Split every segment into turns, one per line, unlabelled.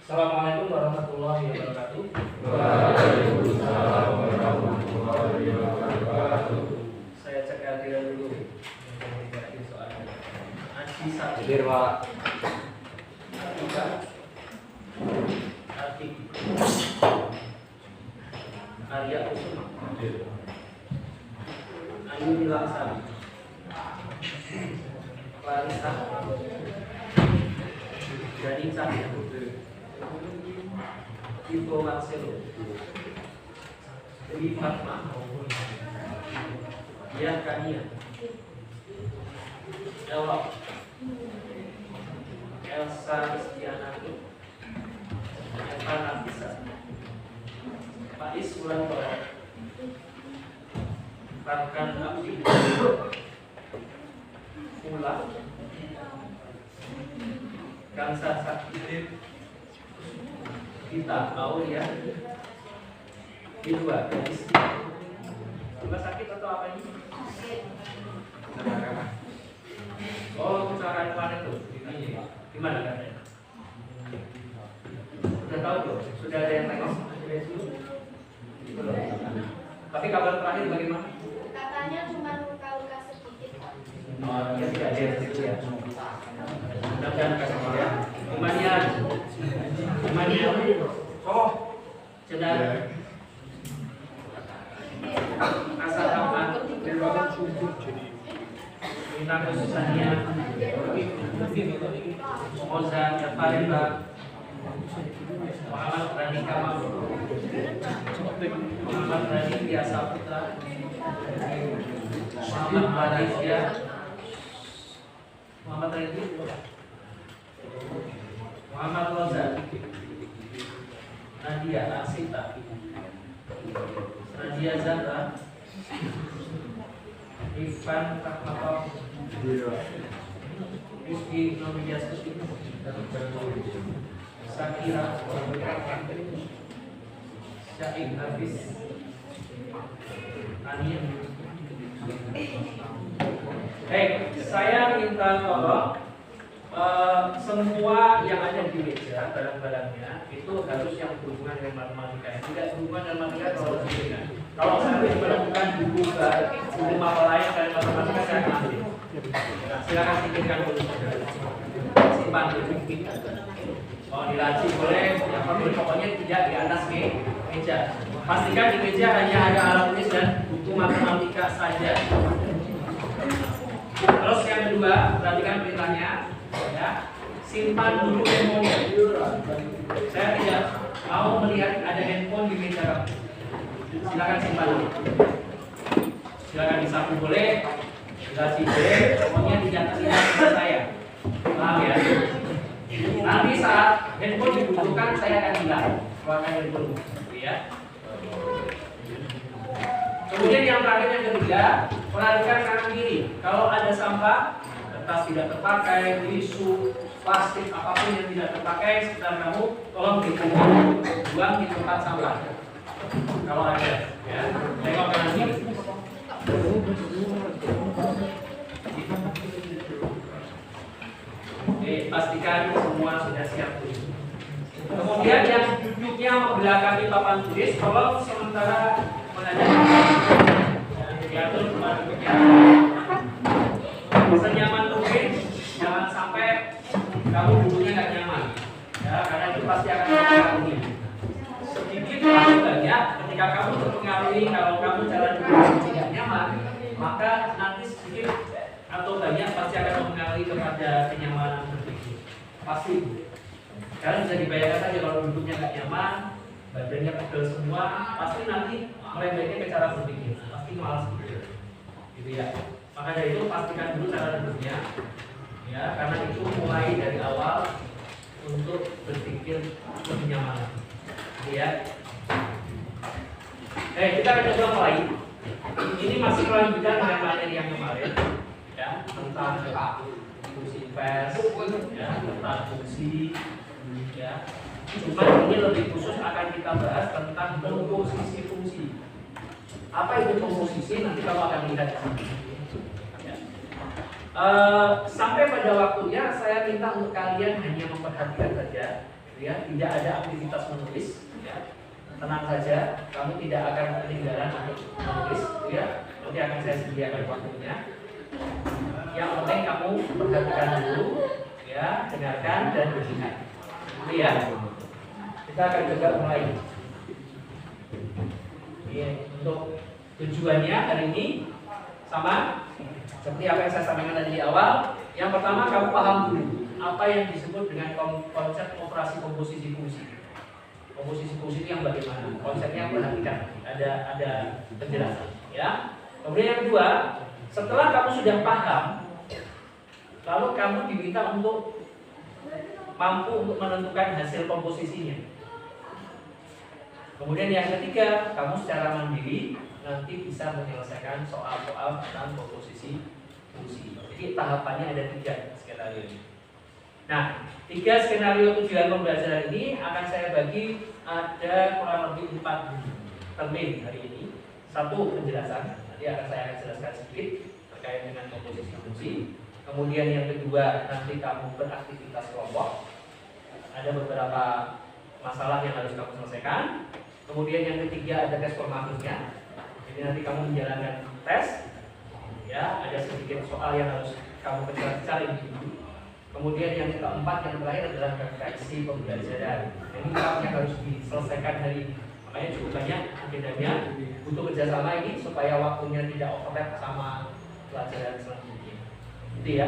Assalamualaikum warahmatullahi wabarakatuh.
Waalaikumsalam warahmatullahi wabarakatuh.
Saya cek hadiran dulu. Yang soalnya. Aji satu.
Hadir, Pak.
Arti. Arya Kusuma. Ayu Nilaksari. Clarissa. Dani Cahya. Ivo Marcelo. Dewi Fatma. Dian Kania. Elok. Elsa Kristianati. Eva Nafisa. Faiz Wulandoro. Farkan Abdi. Ula. Kansa Sakitip. Kita Aulia. Kedua, Isti. Coba sakit atau apa ini? Oh, kecelakaan kemarin tuh. Di mana katanya? Sudah tahu tuh? Sudah ada yang tengok? Belum. Tapi kabar terakhir bagaimana?
Katanya cuma luka-luka sedikit, Pak.
Oh, ya tidak ada yang sedikit ya. Mudah-mudahan kasih ya. Imanian. Oh, cedera. Asal Ahmad. Minta kesusahannya. Moza Jafarima. Muhammad Rani Kamal. Muhammad Rani Biasa Putra. Muhammad Malaysia. Muhammad Rani. Muhammad Roza. Nadia Arsita. Nadia Zahra. Irfan Rahmatov. Rizky Nominja Susi. Sakira. Syaik Hafiz. Anin. Saya minta tolong semua yang ada di meja barang-barangnya itu harus yang berhubungan dengan matematika. Yang tidak berhubungan dengan matematika kalau diberikan. Kalau saya menemukan buku apa lain dari matematika saya akan ambil. Nah, silakan singkirkan dulu. Simpan dulu. Oh, dilaci boleh, yang boleh pokoknya tidak di atas meja. Pastikan di meja hanya ada alat tulis dan buku matematika saja. Terus yang kedua, perhatikan perintahnya. Ya, simpan dulu handphonenya. Saya tidak mau melihat ada handphone di meja kamu. Silakan simpan dulu. Silakan disapu boleh, dilaci boleh, pokoknya tidak terlihat ke saya. Paham ya? Nanti saat handphone dibutuhkan saya akan bilang keluarkan handphone, ya. Kemudian yang terakhir yang ketiga, perhatikan kanan kiri. Kalau ada sampah, kertas tidak terpakai, tisu, plastik apapun yang tidak terpakai sekitar kamu, tolong buang di tempat sampah. Kalau ada, ya, tengok kanan kiri. Oke, pastikan semua sudah siap tulis. Kemudian yang duduknya membelakangi papan tulis, tolong sementara diatur kemana-mana. Senyaman mungkin, jangan sampai kamu duduknya nggak nyaman, ya, karena itu pasti akan mempengaruhi. Sedikit atau banyak, ketika kamu terpengaruhi, kalau kamu jalan duduk tidak nyaman, maka nanti sedikit atau banyak pasti akan mempengaruhi kepada kenyamanan berpikir. Pasti. Kalian bisa dibayangkan saja kalau duduknya nggak nyaman, badannya pegel semua, pasti nanti merembetnya ke cara berpikir, pasti malas berpikir, gitu ya. Maka dari itu pastikan dulu cara duduknya, ya, karena itu mulai dari awal untuk berpikir lebih nyaman, gitu ya. Kita akan coba mulai. Ini masih melanjutkan dengan materi yang kemarin, ya, tentang fungsi inverse, ya, tentang fungsi, ya. Cuma ini lebih khusus akan kita bahas tentang komposisi fungsi. Apa itu komposisi? Nanti kamu akan lihat di sini. Ya. Sampai pada waktunya saya minta untuk kalian hanya memperhatikan saja, ya, tidak ada aktivitas menulis, ya. Tenang saja, kamu tidak akan ketinggalan untuk menulis, ya. Nanti akan saya sediakan waktunya. Yang penting kamu perhatikan dulu, ya, dengarkan dan bersinar. Itu ya. Kita akan coba mulai. Ya, untuk tujuannya hari ini sama seperti apa yang saya sampaikan tadi di awal. Yang pertama, kamu paham dulu apa yang disebut dengan konsep operasi komposisi fungsi. Komposisi fungsi itu yang bagaimana? Konsepnya perhatikan, ada penjelasan, ya. Kemudian yang kedua, setelah kamu sudah paham, lalu kamu diminta untuk mampu untuk menentukan hasil komposisinya. Kemudian yang ketiga, kamu secara mandiri nanti bisa menyelesaikan soal-soal tentang komposisi fungsi. Jadi tahapannya ada 3 skenario ini. Nah, 3 skenario tujuan pembelajaran ini akan saya bagi ada kurang lebih 4 termin hari ini. 1 penjelasan, nanti saya akan jelaskan sedikit terkait dengan komposisi fungsi. Kemudian yang kedua, nanti kamu beraktivitas kelompok. Ada beberapa masalah yang harus kamu selesaikan. Kemudian yang ketiga ada tes formatifnya. Jadi nanti kamu menjalankan tes, ya, ada sedikit soal yang harus kamu cari dulu. Kemudian yang keempat, yang terakhir adalah refleksi pembelajaran. Ini yang harus diselesaikan hari ini. Makanya cukup banyak agendanya, butuh kerjasama ini supaya waktunya tidak overlap sama pelajaran selanjutnya. Itu ya.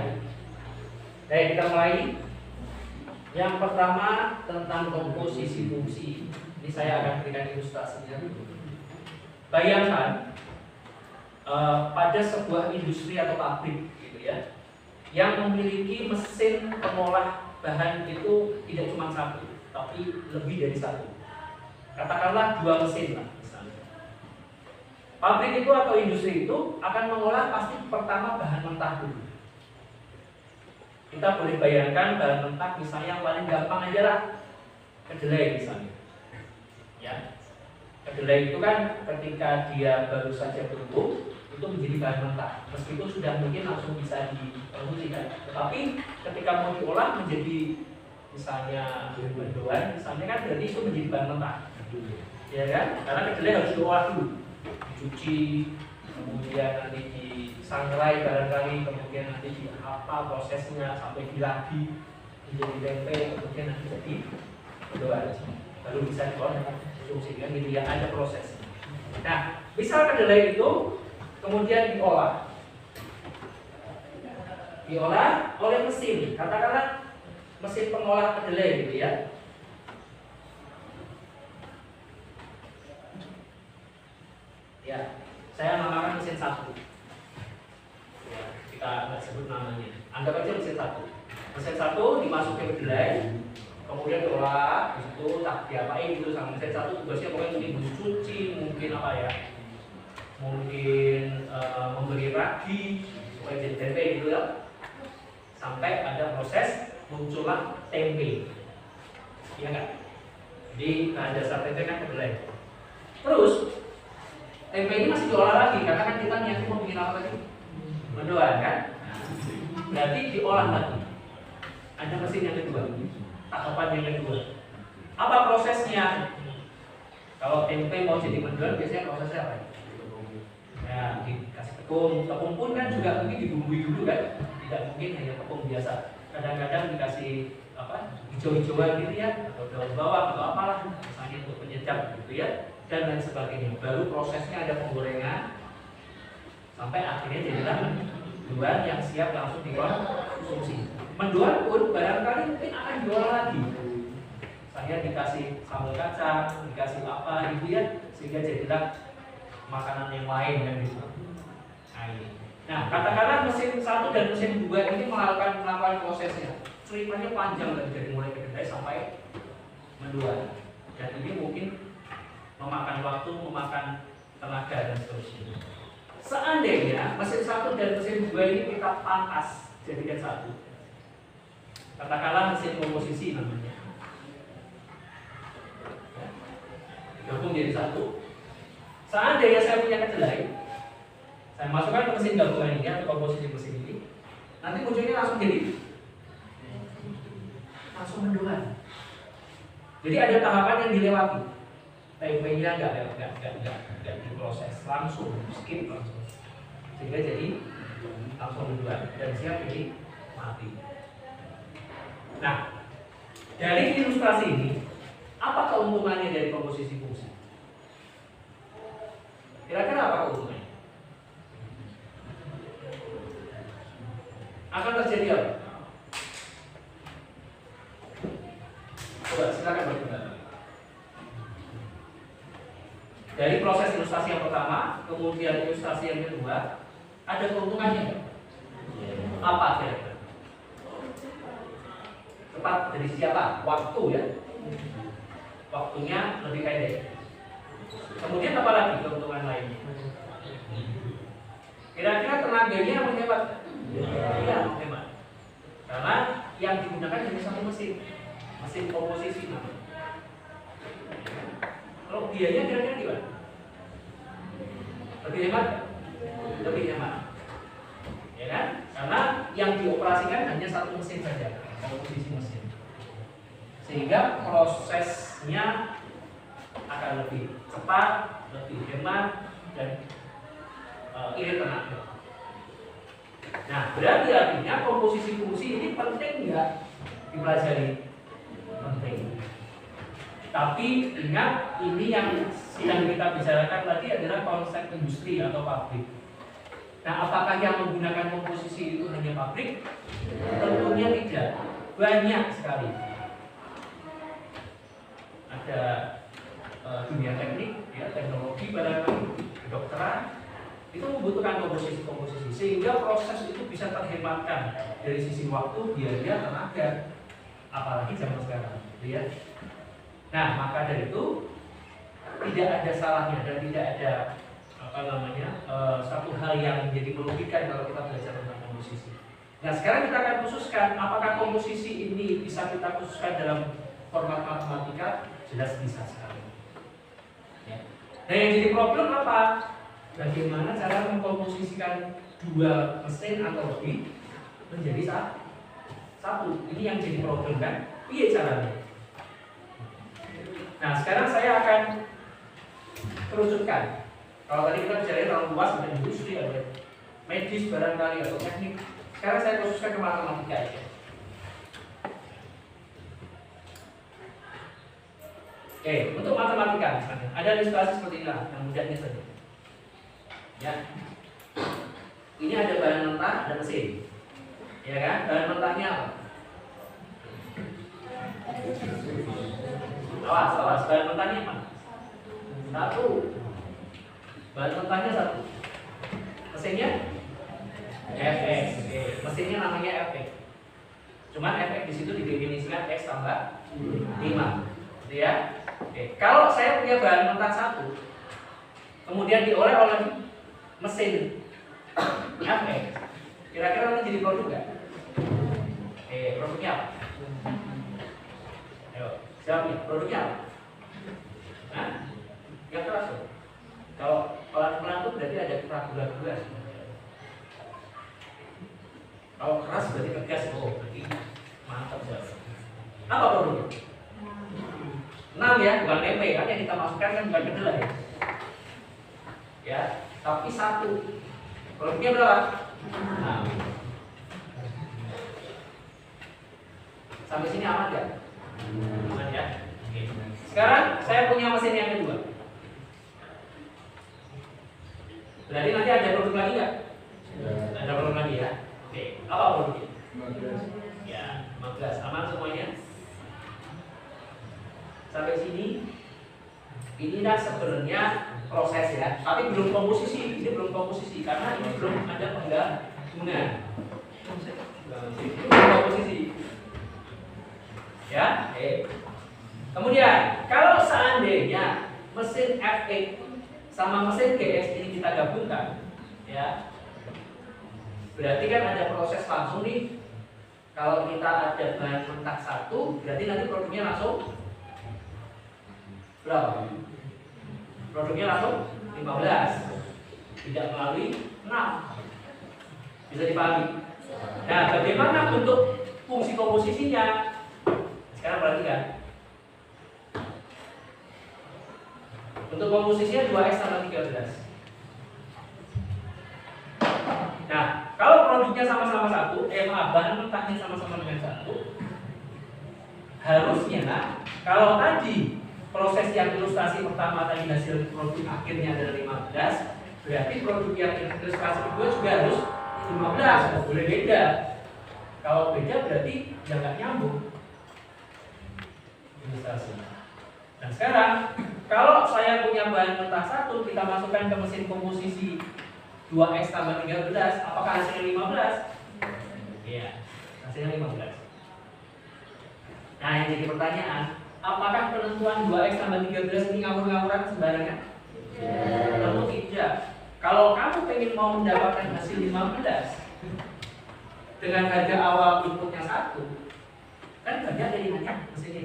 Baik, kita mulai. Yang pertama tentang komposisi fungsi. Ini saya akan berikan ilustrasinya dulu. Bayangkan pada sebuah industri atau pabrik, gitu ya, yang memiliki mesin pengolah bahan itu tidak cuma 1, tapi lebih dari 1. Katakanlah 2 mesin lah, misalnya. Pabrik itu atau industri itu akan mengolah pasti pertama bahan mentah dulu. Kita boleh bayangkan bahan mentah misalnya yang paling gampang aja lah, kedelai misalnya. Ya, kedelai itu kan ketika dia baru saja tumbuh itu menjadi bahan mentah, meskipun sudah mungkin langsung bisa diproduksi kan. Tetapi ketika mau diolah menjadi misalnya mendoan, misalnya kan berarti itu menjadi bahan mentah, ya kan? Karena kedelai harus diolah dulu, dicuci, kemudian nanti disangrai barangkali, kemudian nanti di apa prosesnya sampai dilagi menjadi tempe, kemudian nanti jadi mendoan, baru bisa diolah. Kan gitu ya, ada proses. Nah, misal kedelai itu kemudian diolah oleh mesin, katakanlah mesin pengolah kedelai gitu ya. Ya, saya namakan mesin 1. Ya, kita nggak sebut namanya. Anggap aja mesin 1. Mesin 1 dimasukin kedelai, kemudian diolah, itu tak diapain gitu sama mesin 1 tugasnya pokoknya mungkin mencuci, mungkin apa ya, mungkin memberi ragi supaya jadi tempe gitu ya, sampai ada proses muncullah tempe, iya nggak? Jadi dasar tempe kan kedelai. Terus tempe ini masih diolah lagi karena kan kita niatnya mau bikin apa tadi? Mendoan kan? Berarti diolah lagi. Ada mesin yang kedua. Tahapan yang kedua, apa prosesnya? Kalau tempe mau jadi mendoan biasanya prosesnya apa? Ya, dikasih tepung pun kan juga mungkin dibumbui dulu kan, tidak mungkin hanya tepung biasa. Kadang-kadang dikasih apa, hijau-hijauan gitu ya, atau daun bawang atau apalah, misalnya untuk penyedap gitu ya, dan lain sebagainya. Baru prosesnya ada penggorengan sampai akhirnya jadilah mendoan yang siap langsung dikonsumsi. Mendoan pun barangkali mungkin akan diolah lagi. Saya dikasih sambal kacang, dikasih apa gitu ya, sehingga jadilah makanan yang lain kan gitu. Nah, katakanlah mesin 1 dan mesin 2 ini melakukan prosesnya. Ceritanya panjang dari mulai kedelai sampai mendoan. Dan ini mungkin memakan waktu, memakan tenaga dan seterusnya. Seandainya mesin 1 dan mesin 2 ini kita pangkas jadikan 1. Katakanlah mesin komposisi namanya. Gabung jadi 1. Seandainya saya punya kedelai, saya masukkan ke mesin gabungan ini atau komposisi mesin ini, nanti munculnya langsung jadi langsung mendoan. Jadi ada tahapan yang dilewati. Tempenya nggak diproses, langsung skip langsung. Sehingga jadi langsung duluan dan siap jadi mati. Nah, dari ilustrasi ini, apa keuntungannya dari komposisi fungsi? Kira-kira apa keuntungannya? Akan terjadi apa? Coba silakan berpendapat. Dari proses ilustrasi yang pertama, kemudian ilustrasi yang kedua, ada keuntungannya nggak? Apa kira-kira? Tepat dari siapa? Waktu ya. Waktunya lebih pendek. Kemudian apa lagi keuntungan lainnya? Kira-kira tenaganya menghemat? Iya, menghemat. Karena yang digunakan hanya satu mesin komposisi. Kalau biayanya kira-kira gimana? Lebih hemat? Lebih hemat. Ya kan? Karena yang dioperasikan hanya satu mesin saja, komposisi mesin. Sehingga prosesnya akan lebih cepat, lebih hemat, dan irit tenaga. Nah, berarti artinya komposisi fungsi ini penting nggak dipelajari? Penting. Tapi ingat, ini yang sedang kita bicarakan tadi adalah konsep industri atau pabrik. Nah, apakah yang menggunakan komposisi itu hanya pabrik? Tentunya tidak. Banyak sekali. Ada dunia teknik, ya, teknologi barangkali, kedokteran, itu membutuhkan komposisi sehingga proses itu bisa terhematkan dari sisi waktu, biaya, tenaga, apalagi zaman sekarang, ya. Nah, maka dari itu tidak ada salahnya dan tidak ada satu hal yang menjadi merugikan kalau kita belajar tentang komposisi. Nah, sekarang kita akan khususkan apakah komposisi ini bisa kita khususkan dalam format matematika. Jelas bisa sekali. Ya. Nah, yang jadi problem apa? Bagaimana cara mengkomposisikan dua mesin atau lebih menjadi satu? Ini yang jadi problem kan? Iya caranya. Nah, sekarang saya akan kerucutkan. Kalau tadi kita bicara terlalu luas, ada industri, ada medis barangkali atau teknik. Sekarang saya khususkan ke matematika aja. Oke, untuk matematika misalnya, ada ilustrasi seperti ini lah, yang mudahnya saja. Ya, ini ada bahan mentah, ada mesin, ya kan? Bahan mentahnya apa? Awas, bahan mentahnya apa? Satu. Bahan mentahnya satu. Mesinnya Fx. Oke, mesinnya namanya Fx. Cuman Fx di situ didefinisikan X tambah 5. Gitu ya. Oke, kalau saya punya bahan mentah satu, kemudian diolah oleh mesin Fx, kira-kira nanti jadi produk nggak? Produknya apa? Ayo, siapa nih? Produknya apa? Nah, yang keras tuh. Kalau pelan-pelan tuh berarti ada keraguan-keraguan. Kalau keras berarti tegas, berarti mantap jauh. Apa produknya? 6 ya, bukan tempe kan yang kita masukkan kan bukan kedelai ya. Ya, tapi 1. Produknya berapa? 6. Sampai sini aman gak? Aman ya. Oke. Sekarang saya punya mesin yang kedua. Berarti nanti ada produk lagi nggak? Ada produk lagi ya. Oke. Apa produknya? 15. Ya, 15. Aman semuanya? Sampai sini, inilah sebenarnya proses ya, tapi belum komposisi. Ini belum komposisi karena ini belum ada penggabungan. Belum komposisi. Ya, kemudian kalau seandainya mesin Fx sama mesin Gx ini kita gabungkan, ya, berarti kan ada proses langsung nih. Kalau kita ada bahan mentah 1, berarti nanti produknya langsung berapa? Produknya langsung 15, tidak melalui 6. Bisa dipahami? Nah, bagaimana bentuk fungsi komposisinya? Sekarang perhatikan. Untuk komposisinya 2x tambah 13. Nah, kalau produknya sama-sama 1, bahan mentahnya sama-sama dengan 1, harusnya kalau tadi proses yang ilustrasi pertama tadi hasil produk akhirnya adalah 15, berarti produk yang ilustrasi kedua juga harus 15, nggak boleh beda. Kalau beda berarti ya nggak nyambung ilustrasi. Dan sekarang kalau saya punya bahan mentah 1, kita masukkan ke mesin komposisi 2x tambah 13, apakah hasilnya 15? Iya, hasilnya 15. Nah, yang jadi pertanyaan, apakah penentuan 2x tambah 13 ini ngawur-ngawuran sembarangan? Tentu tidak. Kalau kamu ingin mau mendapatkan hasil 15 dengan harga awal inputnya 1, kan banyak pilihannya di sini.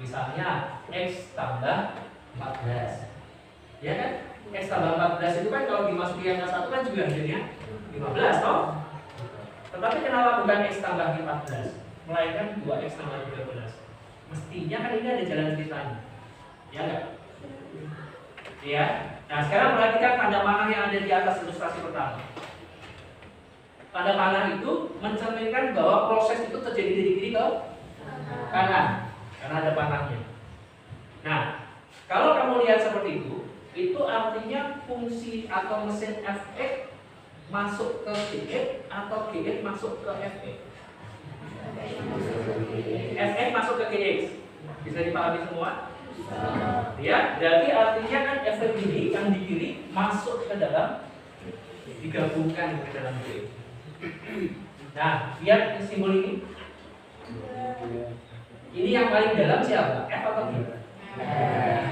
Misalnya x tambah 14, ya kan? X tambah 14 itu kan kalau dimasuki angka 1 kan juga hasilnya 15 toh. Tetapi kenapa bukan x tambah 14, melainkan 2x tambah 13? Mestinya kan ini ada jalan ceritanya, ya enggak? Ya. Nah, sekarang perhatikan tanda panah yang ada di atas ilustrasi pertama. Tanda panah itu mencerminkan bahwa proses itu terjadi dari kiri ke kanan, karena ada panahnya. Nah, kalau kamu lihat seperti itu artinya fungsi atau mesin Fx masuk ke Gx atau Gx masuk ke Fx. Fx masuk ke Gx. Bisa dipahami semua? Ya, jadi artinya kan Fx ini yang di kiri masuk ke dalam, digabungkan ke dalam Gx. Nah, lihat simbol ini. Ini yang paling dalam siapa? F atau G?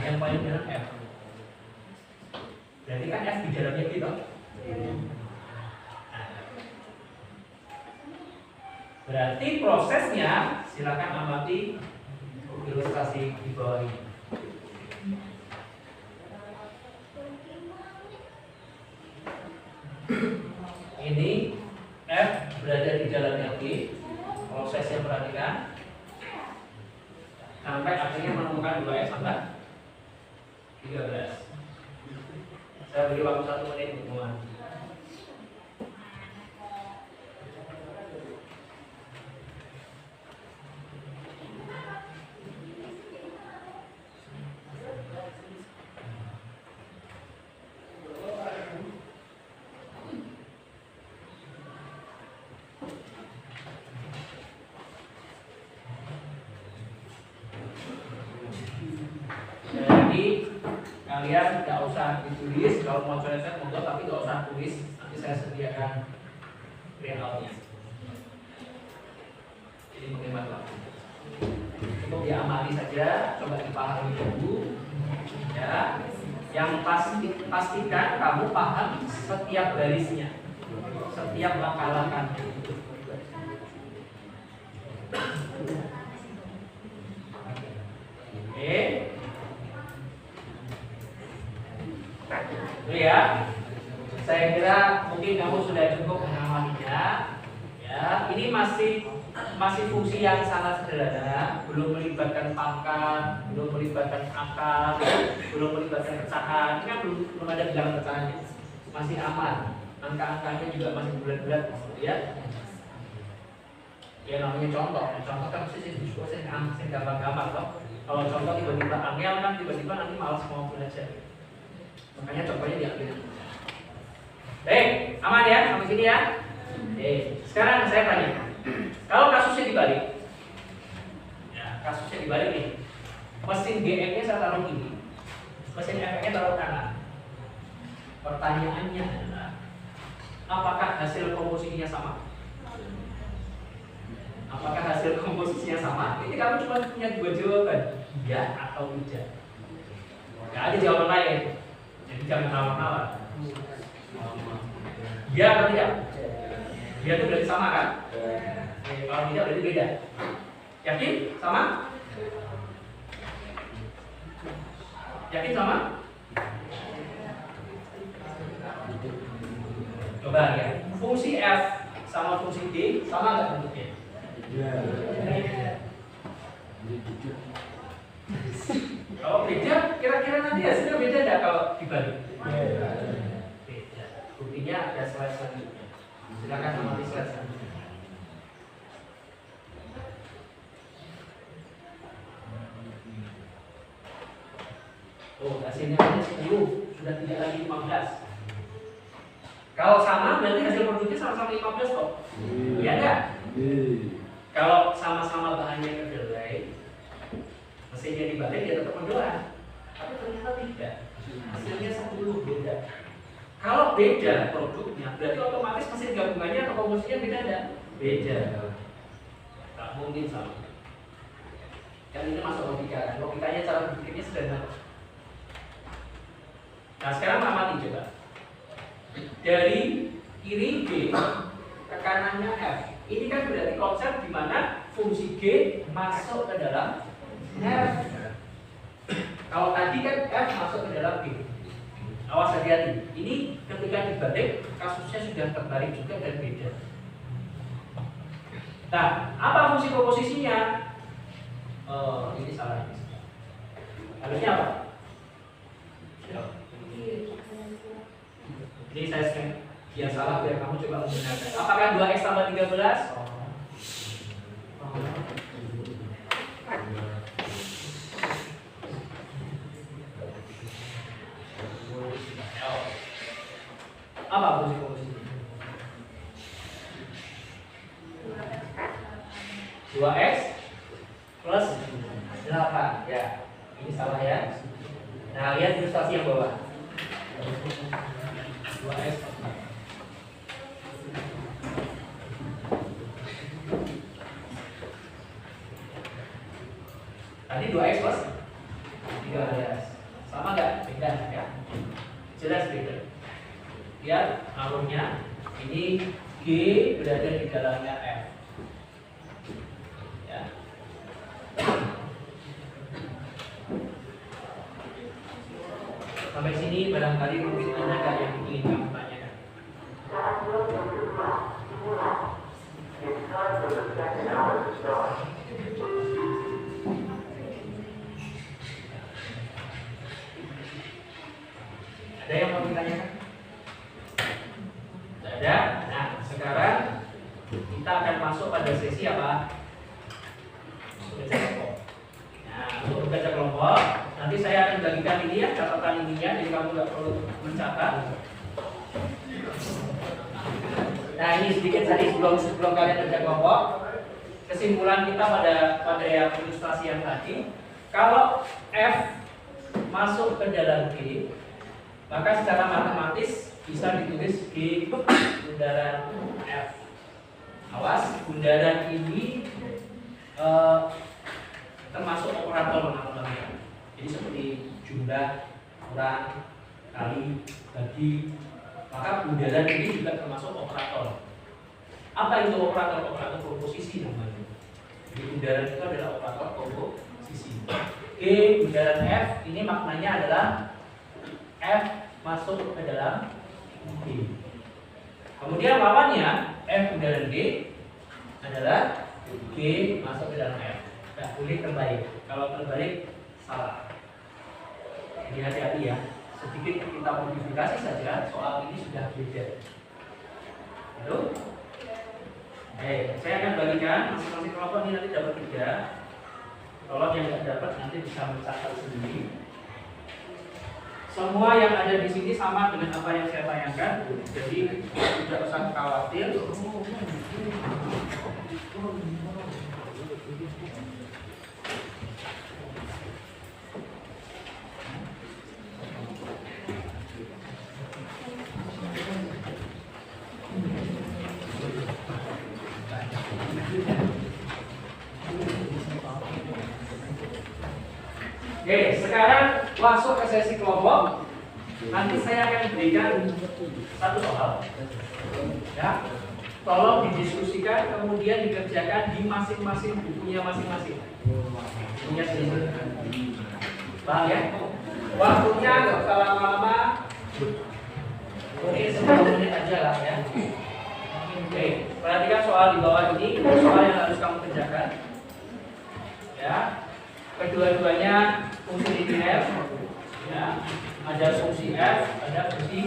Yang paling dalam F. Berarti kan F di dalamnya gitu. Berarti prosesnya silakan amati ilustrasi di bawah ini. Ini F berada di dalamnya G. Prosesnya perhatikan sampai akhirnya menemukan 2x tambah 13. Saya beri waktu 1 menit untuk mengamati. Kalian tidak usah ditulis, kalau mau coret monggo, tapi tidak usah tulis, nanti saya sediakan printout-nya. Jadi menghemat waktu. Cukup diamati saja, coba dipahami dulu. Ya, yang pastikan kamu paham setiap barisnya, setiap langkah-langkahnya. Oke. Itu ya, saya kira mungkin kamu sudah cukup mengamatinya. Ya, ini masih fungsi yang sangat sederhana, belum melibatkan pangkat, belum melibatkan akar, belum melibatkan pecahan. Ini kan belum ada bilangan pecahannya, masih aman. Angka-angkanya juga masih bulat-bulat, ya. Ya namanya contoh kan mesti diskusi yang gampang-gampang loh. Kalau contoh tiba-tiba angel kan tiba-tiba nanti malas mau belajar. Makanya contohnya diambil. Baik, aman ya sampai sini ya. Sekarang saya tanya, kalau kasusnya dibalik, ya kasusnya dibalik nih, mesin GM-nya saya taruh ini, mesin FM-nya taruh kanan. Pertanyaannya adalah, apakah hasil komposisinya sama? Apakah hasil komposisinya sama? Ini kamu cuma punya 2 jawaban, iya atau tidak. Gak ada jawaban lain. Jadi jangan nawar-nawar. Ya atau tidak? Dia itu berarti sama kan? Kalau tidak berarti beda. Yakin? Sama? Yakin sama? Coba ya. Fungsi F sama fungsi D sama nggak bentuknya? Kalau beda, kira-kira nanti hasilnya beda enggak kalau dibalik? Beda. Buktinya ada slide selanjutnya. Silakan amati slide selanjutnya. Oh, hasilnya hanya 10, sudah tidak lagi 15. Kalau sama berarti hasil produknya sama-sama 15 kok. Iya enggak? Kalau sama-sama bahannya kedelai, mesinnya dibalik dia tetap mendoan. Tapi ternyata tidak. Hasilnya 10 beda. Kalau beda produknya, berarti otomatis mesin gabungannya atau komposisinya beda enggak? Beda. Tak mungkin sama. Yang ini masuk logika kan? Logikanya cara berpikirnya sederhana. Nah sekarang amati coba. Dari kiri G, tekanannya F. Ini kan berarti konsep di mana fungsi G masuk ke dalam F. Kalau tadi kan F masuk ke dalam G. Awas hati-hati. Ini ketika dibalik kasusnya sudah terbalik juga dan beda. Nah, apa fungsi komposisinya? Ini salah. Harusnya apa? Ini saya scan. Ya salah biar kamu coba menggunakan. Apakah 2x tambah 13? Apa fungsi komposisinya? 2x plus 8. Ya, ini salah ya. Nah, lihat ilustrasi yang bawah. 2x plus 8. Tadi 2x plus 13. Sama nggak? Beda ya? Jelas beda. Lihat alurnya. Ini G berada di dalamnya F. Ya. Sampai sini barangkali mungkin ada nggak yang ingin kamu tanyakan? Ada yang mau ditanyakan? Tidak ada? Nah, sekarang kita akan masuk pada sesi apa? Baca kelompok. Nah, untuk baca kelompok, nanti saya akan bagikan ini ya, catatan ininya, jadi kamu nggak perlu mencatat. Nah, ini sedikit tadi sebelum kalian baca kelompok. Kesimpulan kita pada yang ilustrasi yang tadi, kalau F masuk ke dalam G, maka secara matematis bisa ditulis G bundaran F. Awas, bundaran ini termasuk operator nama-namanya. Jadi seperti jumlah, kurang, kali, bagi. Maka bundaran ini juga termasuk operator. Apa itu operator? Operator komposisi namanya. Jadi bundaran itu adalah operator komposisi. G bundaran F ini maknanya adalah F masuk ke dalam G. Kemudian lawannya F bundaran G adalah G masuk ke dalam F. Tidak boleh terbalik. Kalau terbalik salah. Jadi hati-hati ya. Sedikit kita modifikasi saja. Soal ini sudah beda. Lalu, saya akan bagikan masing-masing kelompok ini nanti dapat 3. Kalau yang nggak dapat nanti bisa mencatat sendiri. Semua yang ada di sini sama dengan apa yang saya tayangkan, jadi tidak usah khawatir. Oke, sekarang masuk ke sesi kelompok. Nanti saya akan berikan satu soal. Ya, tolong didiskusikan, kemudian dikerjakan di masing-masing bukunya masing-masing. Bukunya sendiri. Paham ya? Waktunya nggak usah lama-lama. Mungkin 10 menit aja lah ya. Oke, perhatikan soal di bawah ini soal yang harus kamu kerjakan. Ya. kedua-duanya fungsi di F, ya. Ada fungsi F, ada fungsi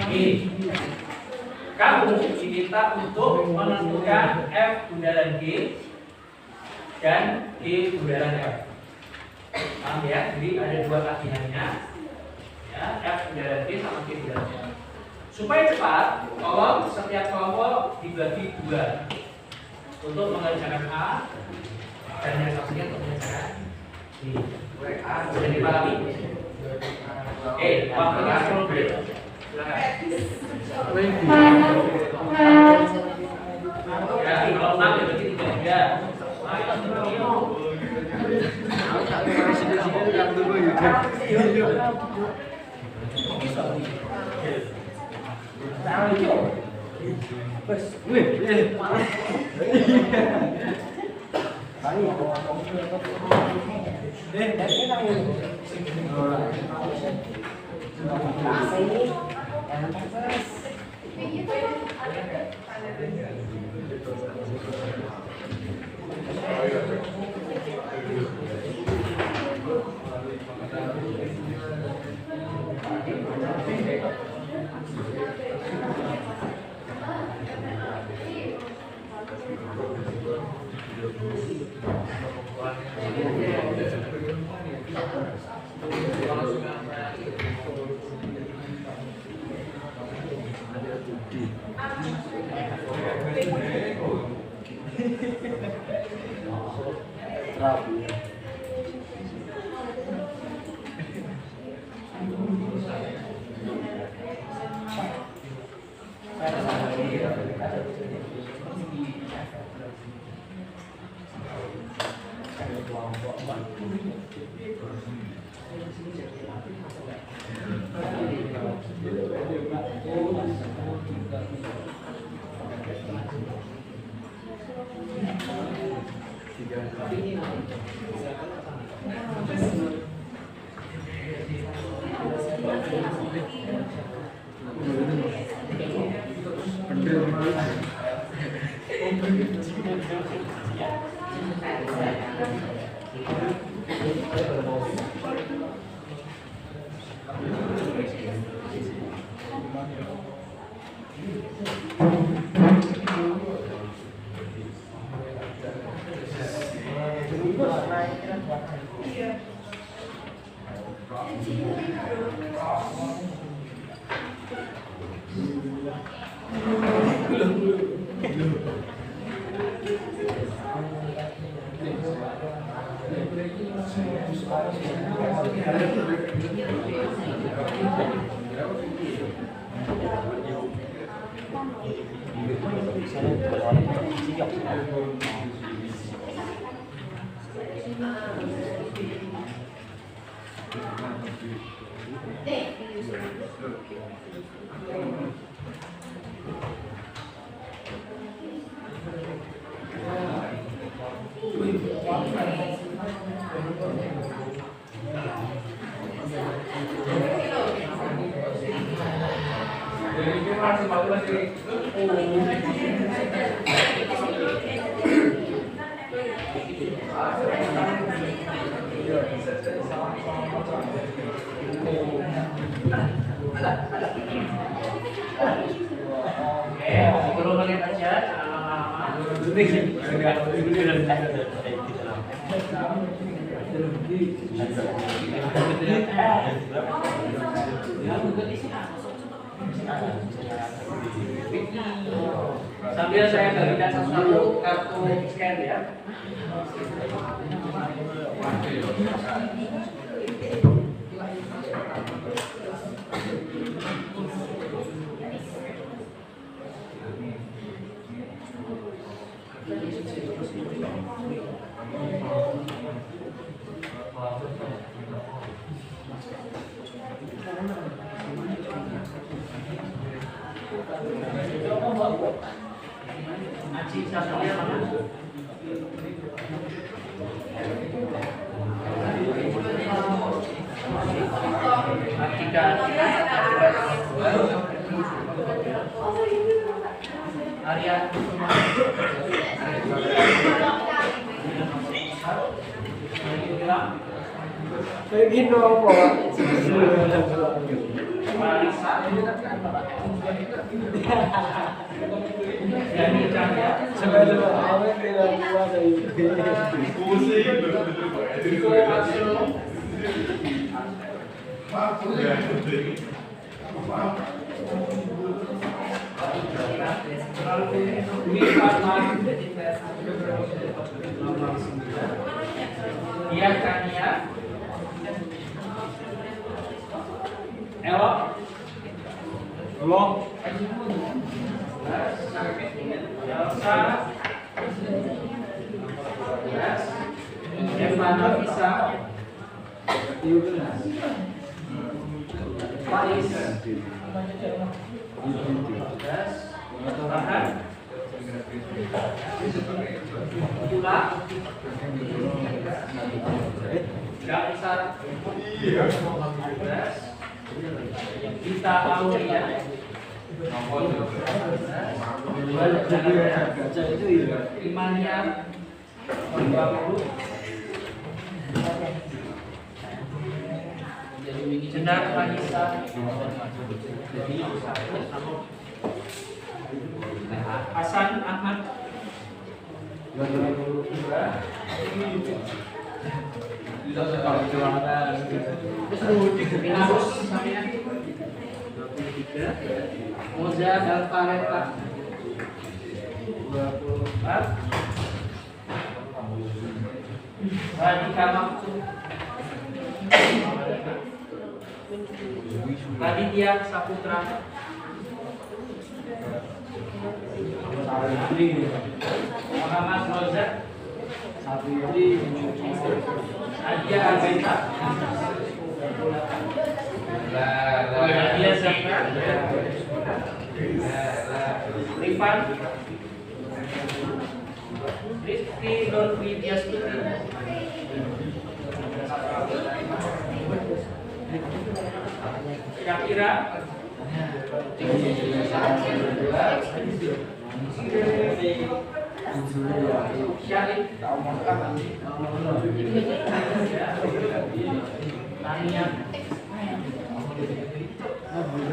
G. Kamu diminta untuk menentukan F bundaran G dan G bundaran F. Paham ya? Jadi ada dua tagihannya, ya, F bundaran G sama G bundaran F. Supaya cepat, tolong setiap kelompok dibagi dua untuk mengerjakan A dan yang satunya untuk mengerjakan B. Sudah dipahami? Waktunya 10 menit. Silakan. Ya, kalau 6 ya berarti 10 menit aja, sambil saya bagikan satu-satu kartu scan ya. Aci satunya mana? Atika. Arya.
Begini apa?
Marisa. Dan Cahya.
Sebenarnya awet tidak kuat dari
Dia Kania. Elok.
Belum.
Elsa. Evana Bisa. Faiz. Tahan. Pula. Gangsar. Kita Aulia. Imania. Cendar Anissa. Hasan Ahmad. Pinarus Samia. Moza Dalpareta. 24. Radika Maksud. Raditya Saputra. Muhammad Rozak. Adia Agaita. Nadia Zahra. Rifan. Rizky Nurwidyastuti. Syakira. Syarif. Tania. Kalau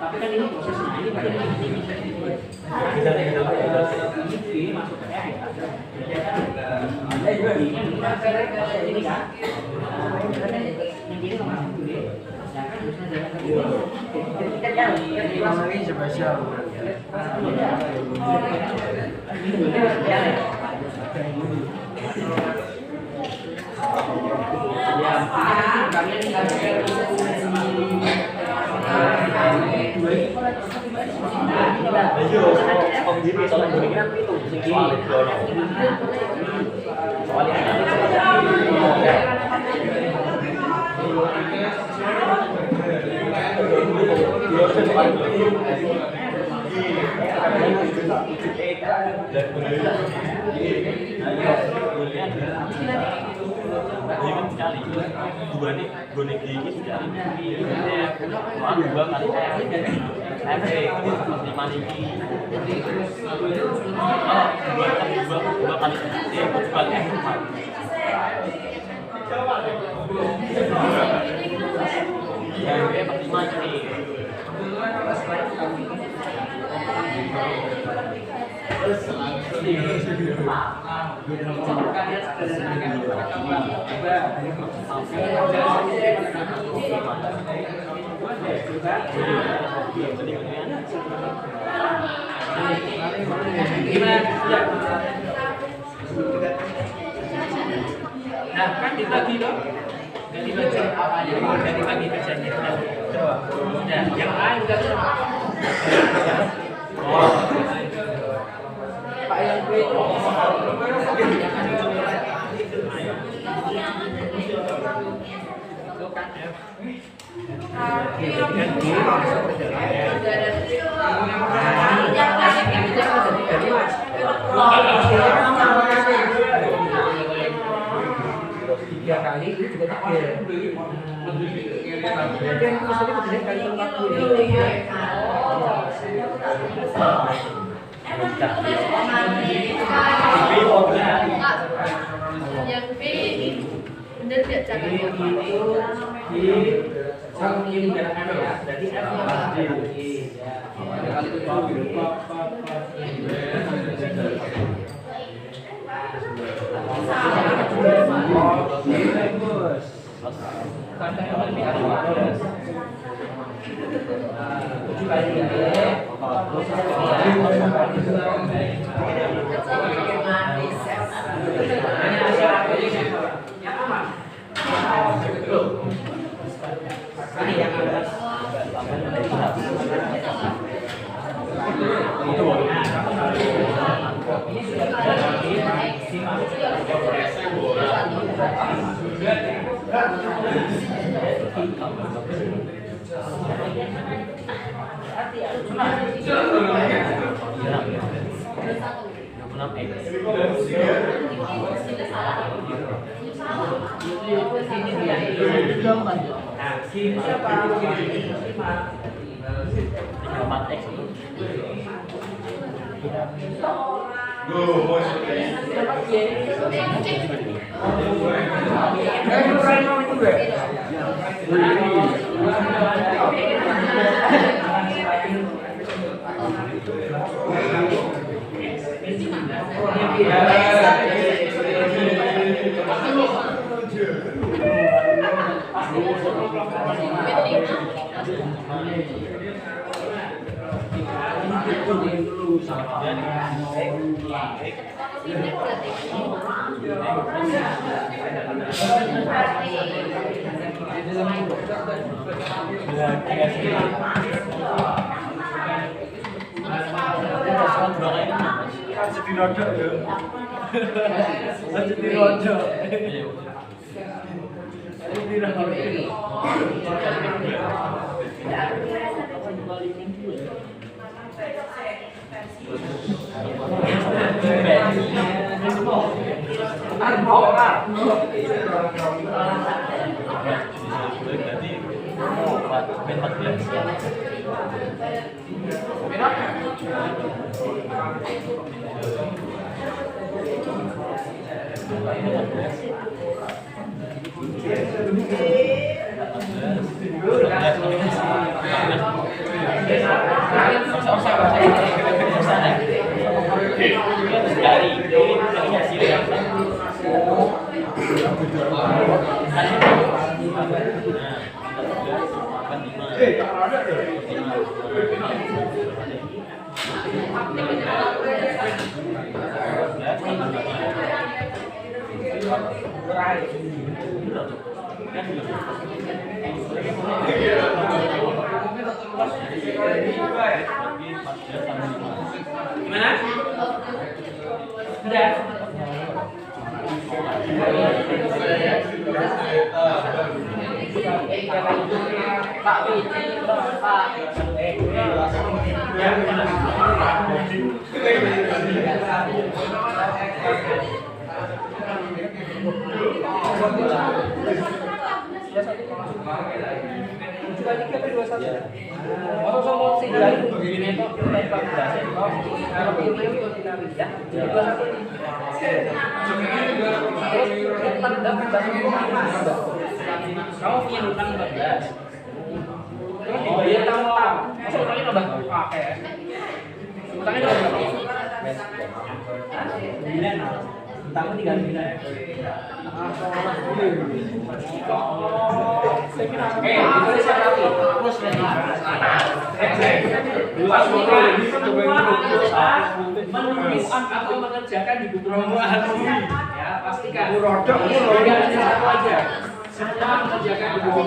Tapi kan ini prosesnya ini masuk ke
Ini spesial.
Nah, kan dibagi dong. Dibagi kerjanya. Nah, yang lain juga Pak yang tiga kali itu juga tiga. Jadi yang misalnya kali 40.
Yang B bener nggak caranya?
Ini gerakan ya, berarti F ini yang atas. Gimana? Udah. Kamu punya hutang 14. Terus dibayar tahun. Masa hutangnya nambah pakai? Hutangnya nambah berapa? 9. Hutangnya 39. Ditulis tapi terus menulis atau mengerjakan di buku ya pastikan tidak hanya satu aja semua mengerjakan di buku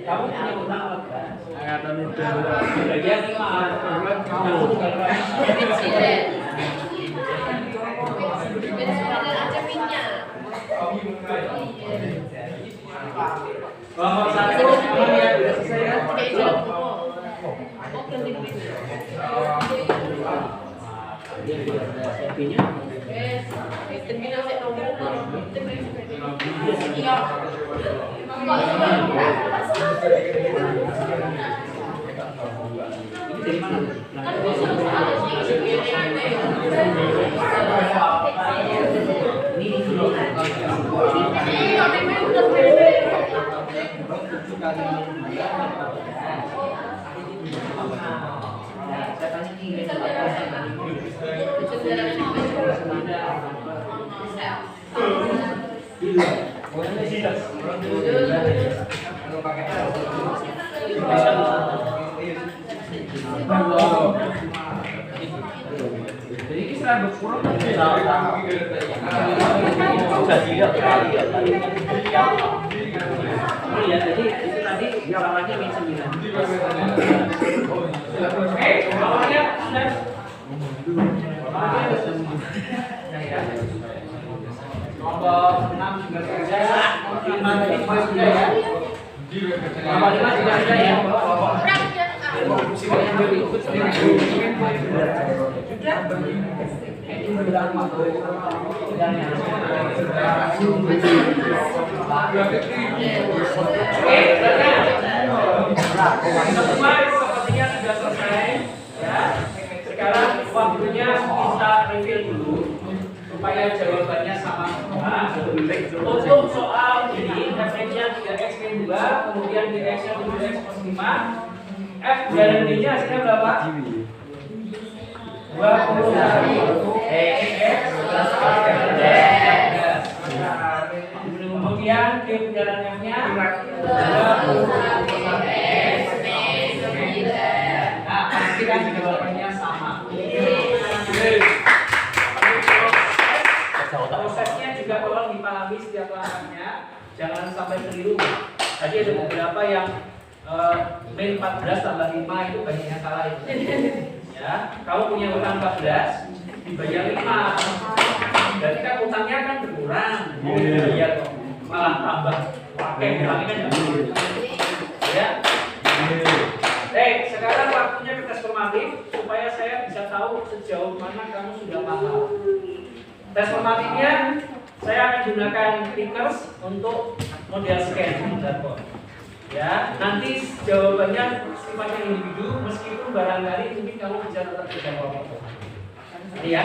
kamu punya hutang apa? Angkatan udah. Bagian 5. Nomor 1 ya, udah selesai ya? Selfie-nya. Dari mana? Jadi kita berkurang ya, jadi itu tadi salahnya min 9. Salahnya sudah. Nomor 6 juga sudah. 5 tadi juga sudah ya. Nomor 5 juga sudah ya. Sepertinya sudah selesai ya. Sekarang waktunya kita review dulu supaya jawabannya sama semua. Untuk soal ini referensinya 3x min 2, kemudian 3x 7x dan D-nya hasilnya berapa? 21. X plus 14. Kemudian D putaran M-nya 21. Nah, pastikan jawabannya sama. Prosesnya juga tolong dipahami setiap langkahnya, jangan sampai keliru. Tadi ada beberapa yang min 14 tambah 5 itu banyak yang salah itu. Ya, kalau punya utang 14 dibayar 5. Berarti kan utangnya kan berkurang. Iya kok. Malah tambah. Pakai utangnya kan ya. Sekarang waktunya ke tes formatif supaya saya bisa tahu sejauh mana kamu sudah paham. Tes formatifnya saya akan gunakan Pickers untuk model scan barcode. Ya, nanti jawabannya sifatnya individu meskipun barangkali mungkin kamu bisa tetap menjawab. Ya.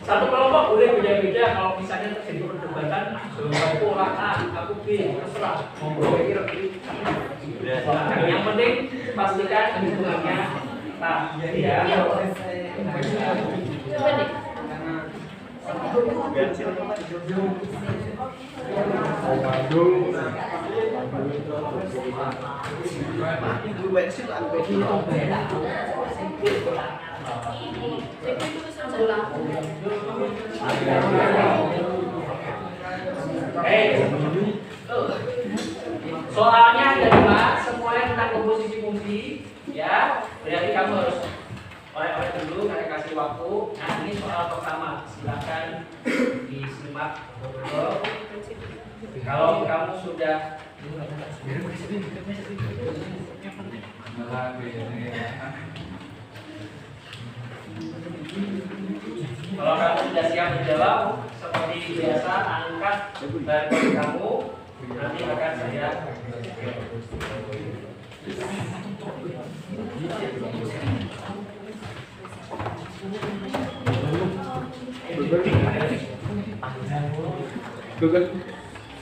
Satu kelompok boleh beda-beda kalau misalnya terjadi perdebatan, aku orang A, aku B, terserah ngobrol nah, yang penting pastikan hitungannya ya. Soalnya ada 5, semuanya tentang komposisi fungsi, ya. Berarti kamu harus oleh-oleh dulu, saya kasih waktu. Nah, ini soal pertama, silakan disimak. Kalau kamu sudah siap menjawab, seperti biasa angkat barcode kamu, nanti akan saya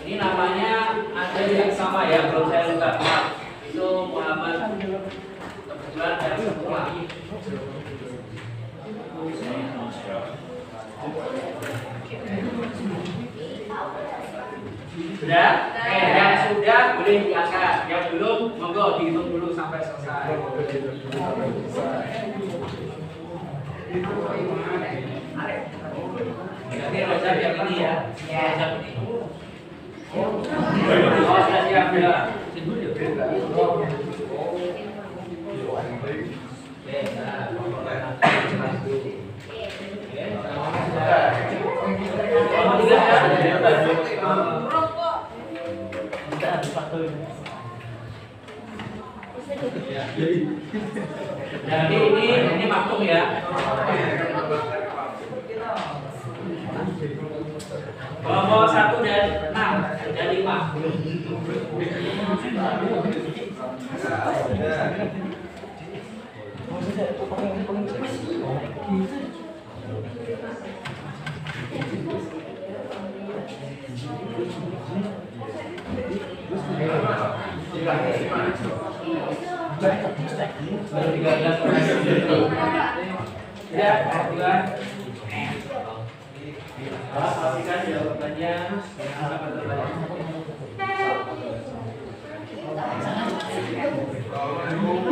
ini namanya ada yang sama ya, belum saya buka. Itu Muhammad kebetulan dari semua. Sudah? Yang sudah boleh diangkat, yang belum monggo dihitung dulu sampai selesai. Jadi Roja yang ini ya. Roja ini. Oh, sudah siap ya. Jadi ini maktum ya. Kelompok 1 dan 6 dan 5. Ya, pastikan jawabannya sangat terbaik.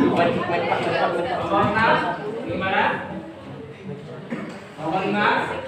Nomor 6 gimana? Nomor 5.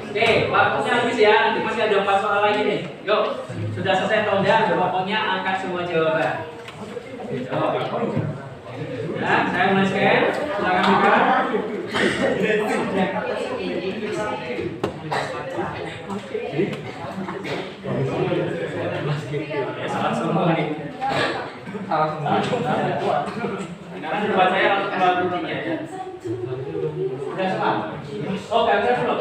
Oke, waktunya habis ya. Nanti masih ada 4 soal lagi nih. Yuk, sudah selesai atau enggak? Pokoknya angkat semua jawaban. Nah, saya mulai scan. Silakan buka. Salah semua nih. Salah semua. Karena di depan saya langsung keluar kuncinya ya. Sudah semua? Oh, gak bisa belum?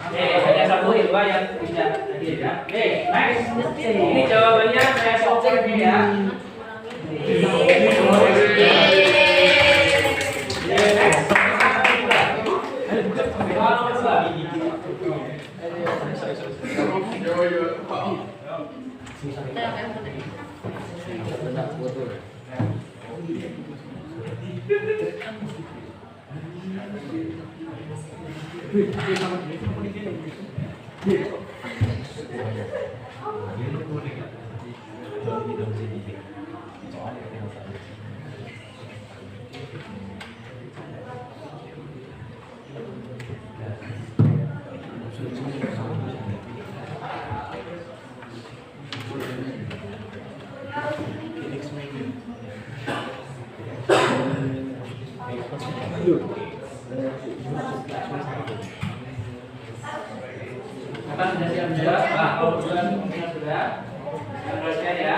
hanya satu dua yang tidak hadir ya. Oke, next. Ini jawabannya saya shorting ini ya. Next. Apa sudah siap menjawab? Kalau sudah, teruskan ya.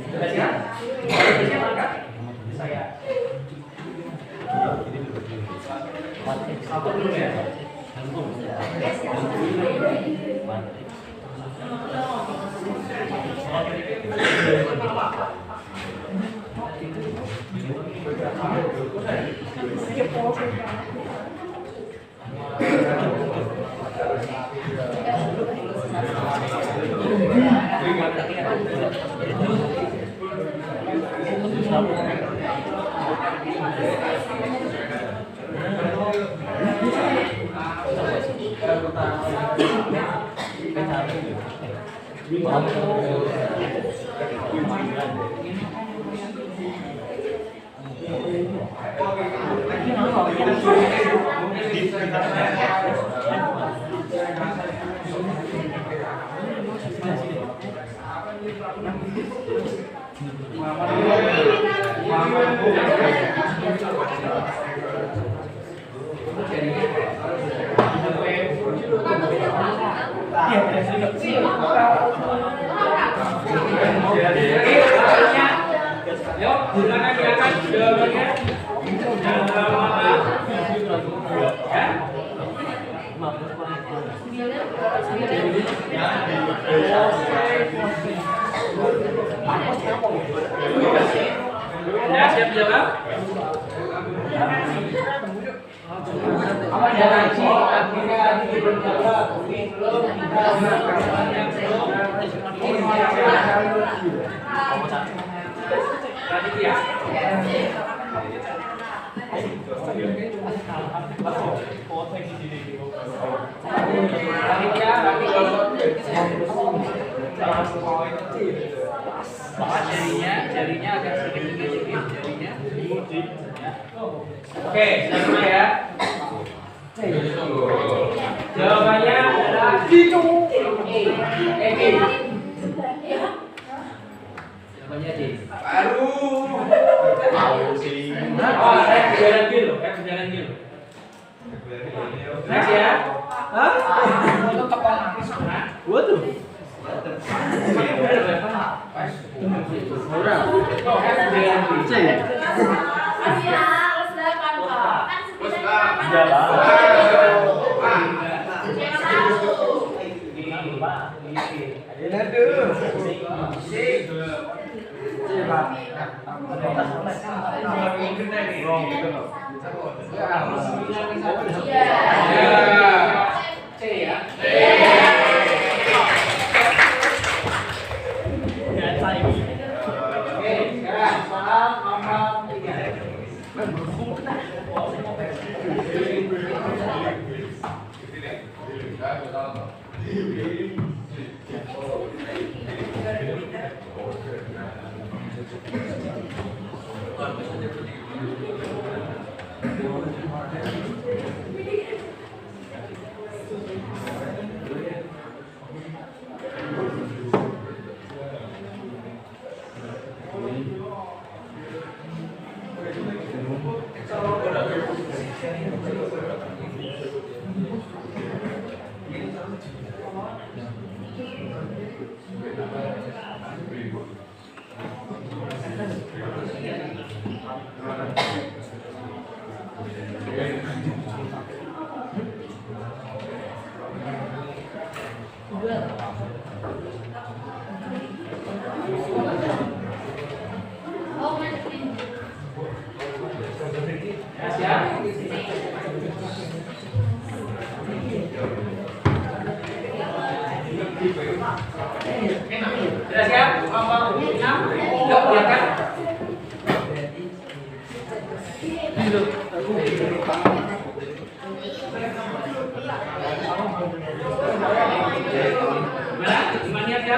Sudah siap? Sudah angkat? Saya. Satu dulu ya. Yuk, silakan silakan jawabannya. Jangan lama-lama. Ya. Ya, siap jawab. Panitia. Jarinya agak sedikit jarinya. Oke, sama ya. Jawabannya adalah itu. Jawabannya D. Oh, saya berjalan dulu. Next ya. Hah? Untuk kepala. Waduh. ya kan? Gimana? Gimana ya?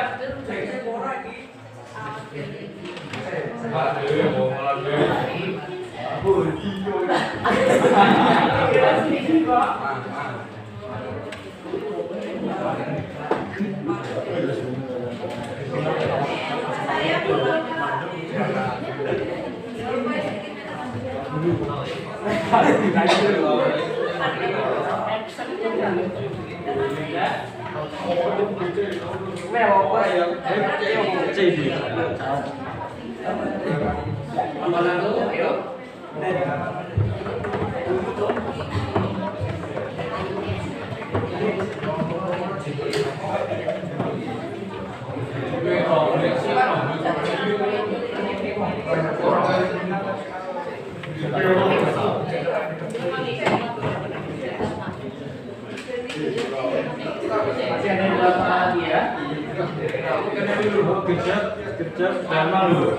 Masih ada yang dalam lagi ya.
Kejap, gampang loh.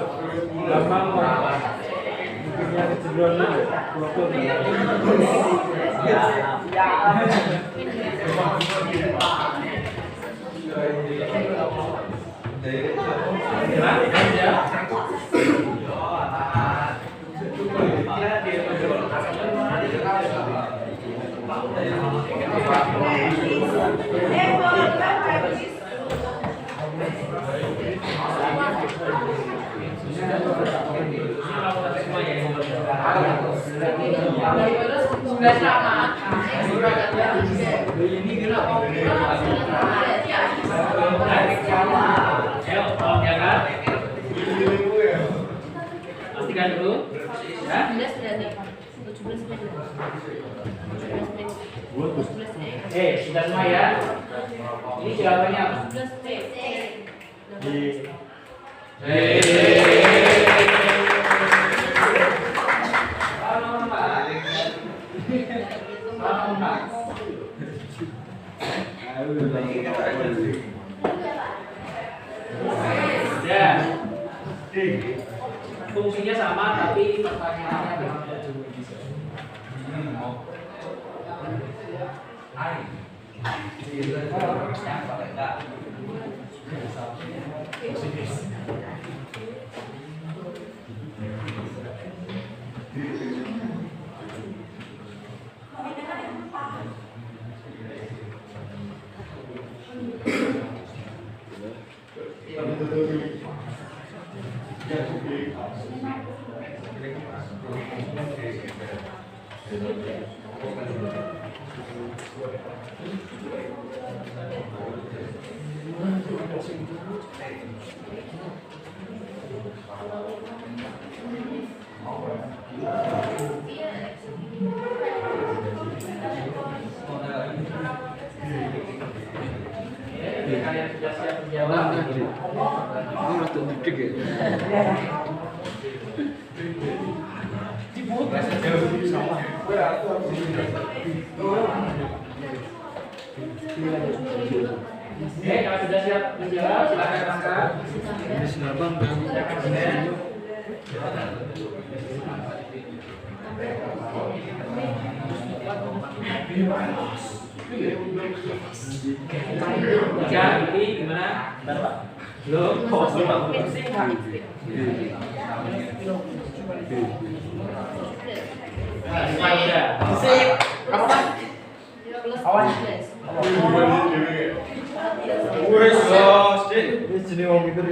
Gampang kok. Mungkinnya kejadian loh.
Sudah sama.
Ayo, tolong ya kan? Pastikan dulu. Ya.
17 berarti. 17 menit. 17 menit.
Sudah semua ya. Ini jawabannya apa?
17 menit.
Ya. Fungsinya sama tapi pertanyaannya beda. Kalian sudah siap menjawab?
Ini rada dikit ya.
Kalau sudah siap menjawab, silakan angkat.
Ini sinabang kan.
Ya, ini gimana? Belum. Udah.
Sip. Kamu kan? 15
Awan.
17.
Wes, ini jenis wong pinter.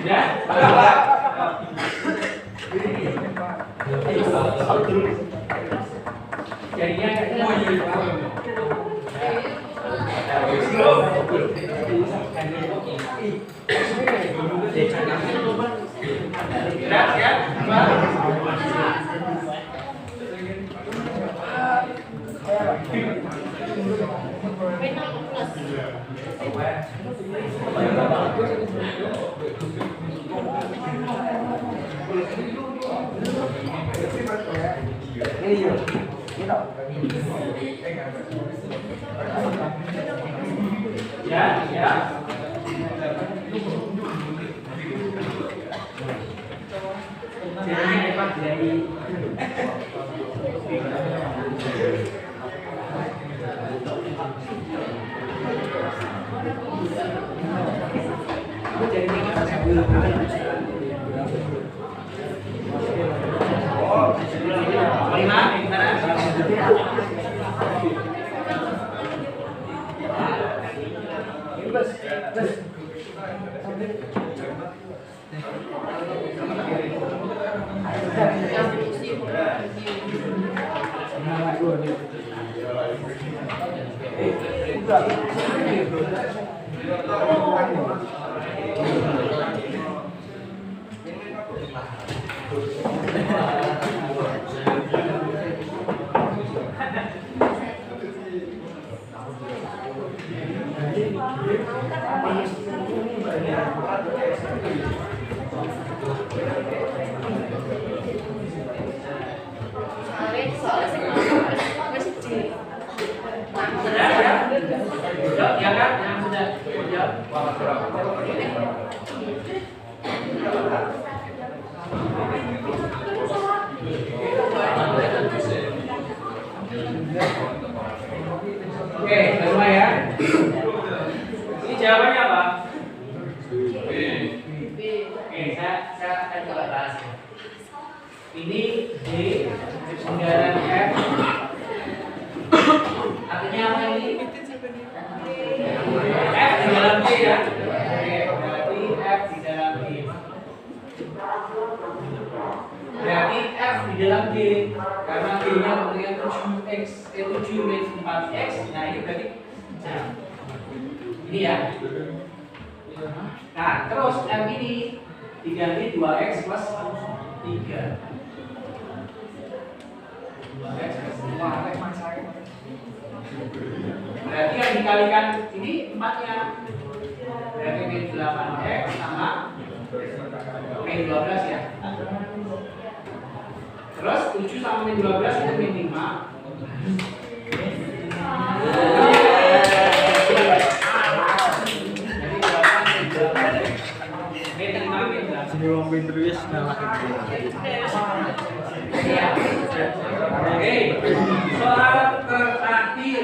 Ya. Jadinya Ya. Jadinya hebat dari ya kan yang sudah Oke, kedua ya. Ini jawabannya apa? Oke, saya akan coba bahas. Ini D penggalan F. Artinya apa ini? F di dalam D ya. Oke, berarti F di dalam D. Berarti F di dalam D karena D-nya bentuknya 7x, 7 4x. Nah, ini berarti ini ya. Nah, terus M ini diganti 2x plus 3. 2x plus 3. Berarti yang dikalikan ini 4-nya. Berarti min 8x sama min 12 ya. Terus 7 sama min 12 itu min 5.
Sini wong pinter wis ngalahin.
Oke, soal terakhir.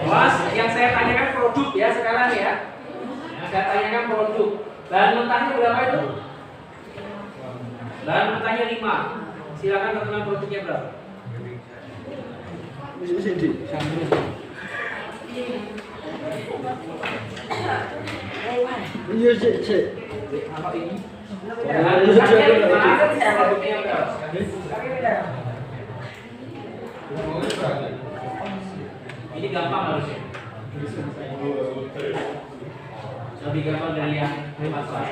Awas, yang saya tanyakan produk ya sekarang ya. Saya tanyakan produk. Bahan mentahnya berapa itu? Bahan mentahnya 5. Silakan tentukan produknya berapa?
Sini sambil. Iya cek.
Apa ini? Bahan mentahnya 5. Produknya berapa? Ini gampang harusnya. Lebih gampang dari yang masalah.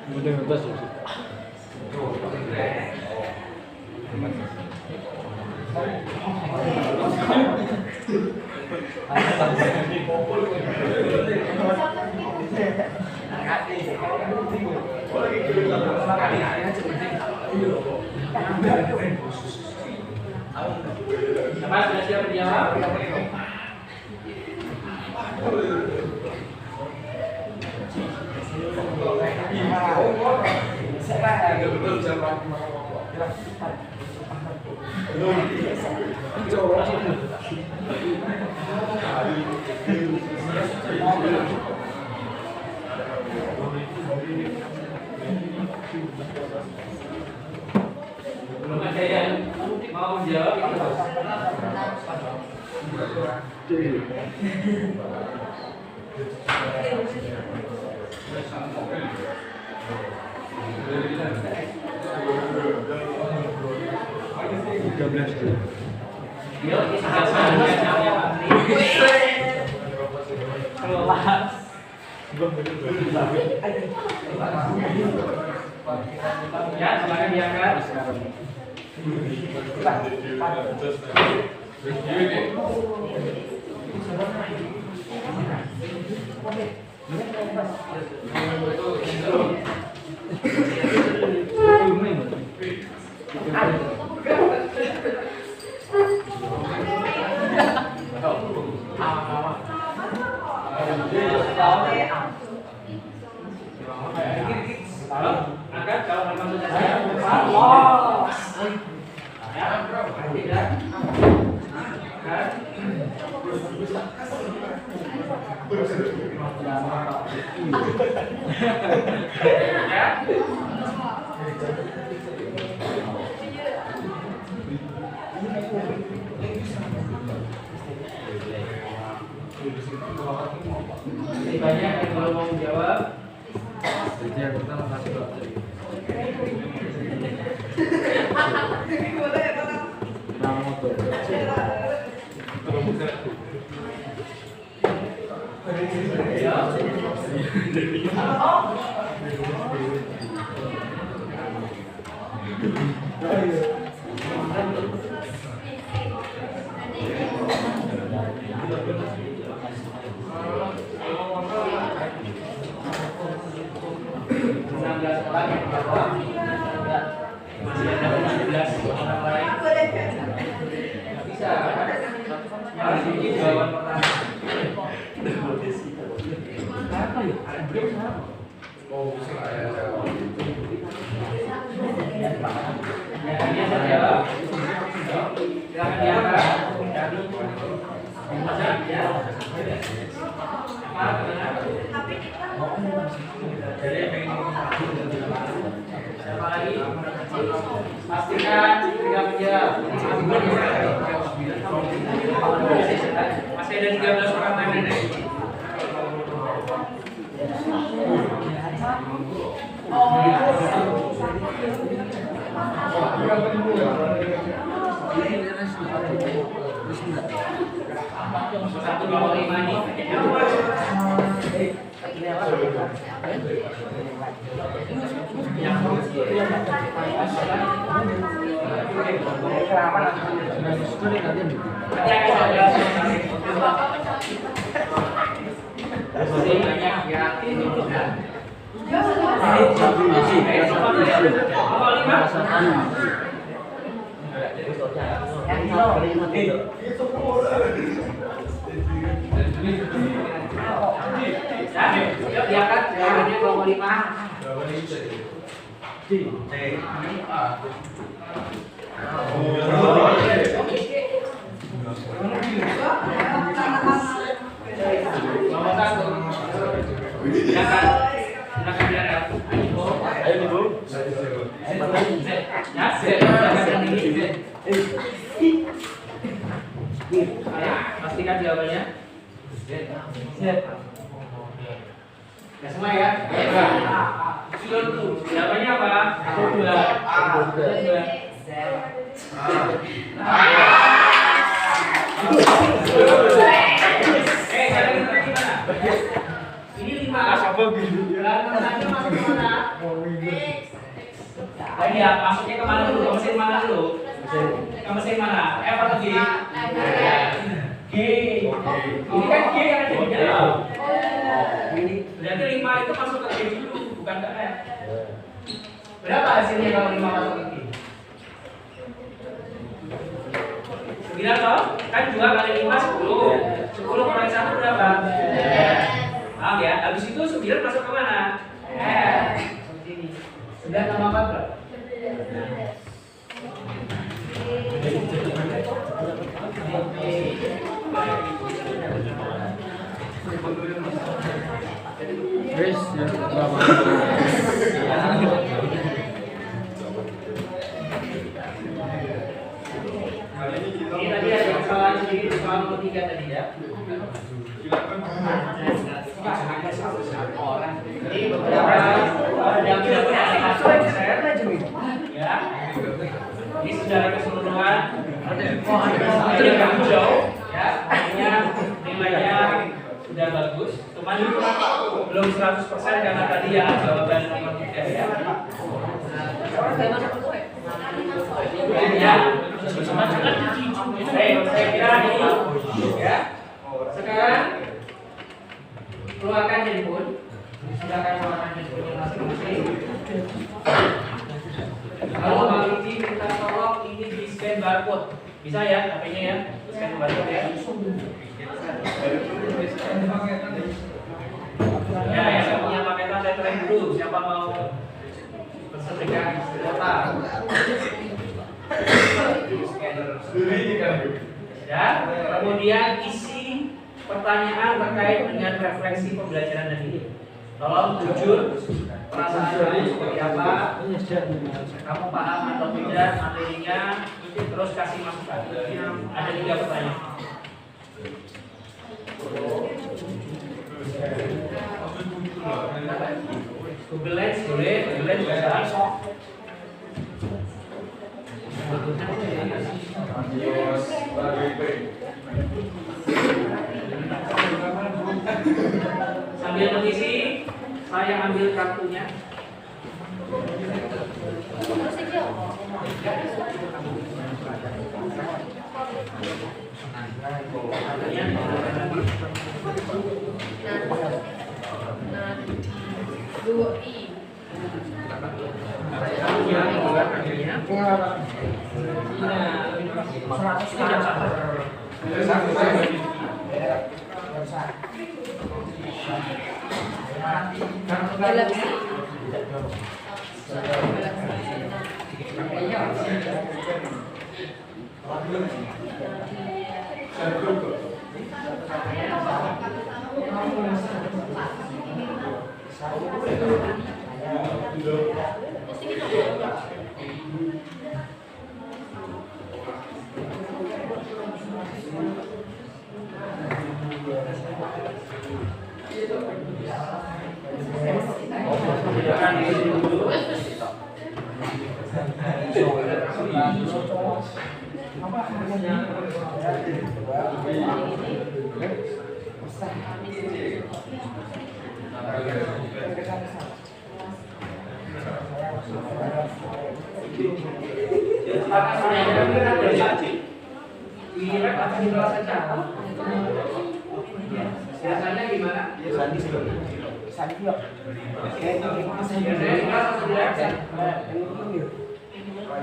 Mudah ngetes sih.
Apa sudah siap menjawab? Belum ada yang mau menjawab itu. Yuk, kita selanjutnya jamnya kelas. Ya, silakan diangkat. Lalu angkat kalau memang sudah siap. Los. Ya, tidak. Angkat. Ya. Ini banyak yang belum mau menjawab. Orang yang menjawab, masih ada 17 orang lain. Nggak bisa, harus bikin jawaban pertama. Apa ya? Ya, biasa jawab. Silakan diangkat. Ya. Apa? Siapa lagi? Pastikan tidak menjawab. Masih ada 13 orang lain nih. Satu dua lima nih. Yuk diangkat jawabannya kelompok 5. Pastikan jawabannya. Ya semua ya. Jawabannya apa? Kalian gimana? Ini 5. Pertanyaannya masuk kemana? Lagi ya, masuknya kemana dulu? Ke mesin mana dulu? Ke mesin mana? F atau G? G. Ini kan G yang ada di dalam. Berarti 5 itu masuk ke G dulu, bukan ke F. Berapa hasilnya kalau 5 masuk ke G? 9 toh? Kan 2 kali 5 10. 10 kurangi 1 berapa? Paham ya? Habis itu 9 masuk ke mana? F. 9 tambah 4 berapa?
Wes, ya, berapa?
Ini tadi ada kesalahan sedikit di soal nomor 3 tadi ya. Ini beberapa yang tidak punya konsep ya. Ini secara keseluruhan ini hijau ya, artinya nilainya sudah bagus. Cuman belum 100% karena tadi ya jawaban nomor 3 ya. Ya, saya kira ini ya. Sekarang keluarkan handphone. Silakan keluarkan handphone masing-masing. Kalau Bang Riki minta tolong ini di scan barcode. Bisa ya, HP-nya ya. Scan barcode ya. Ya, yang punya paketan saya try dulu. Siapa mau dengan kuota. Scanner. Dan kemudian isi pertanyaan terkait dengan refleksi pembelajaran tadi. Tolong jujur, perasaan kamu seperti apa? Kamu paham atau tidak materinya? Terus kasih masukan. Ada 3 pertanyaan. Google Lens boleh, Google Lens bisa. Sambil mengisi, saya ambil kartunya. Biasanya gimana?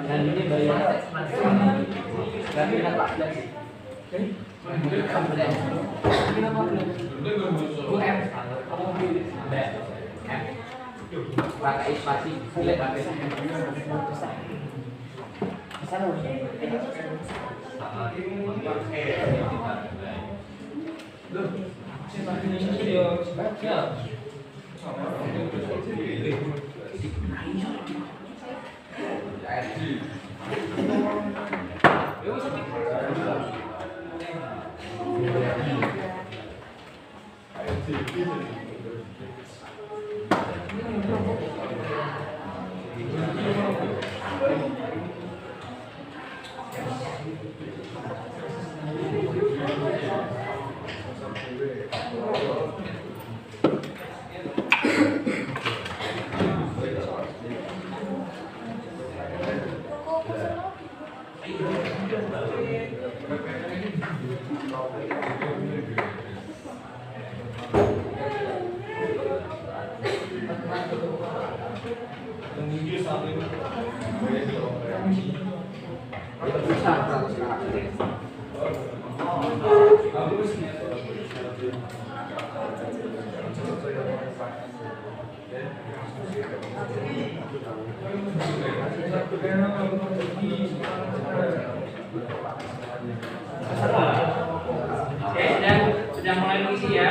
Dan ini bayar pakai spasi pilih Oke, sudah mulai mengisi ya.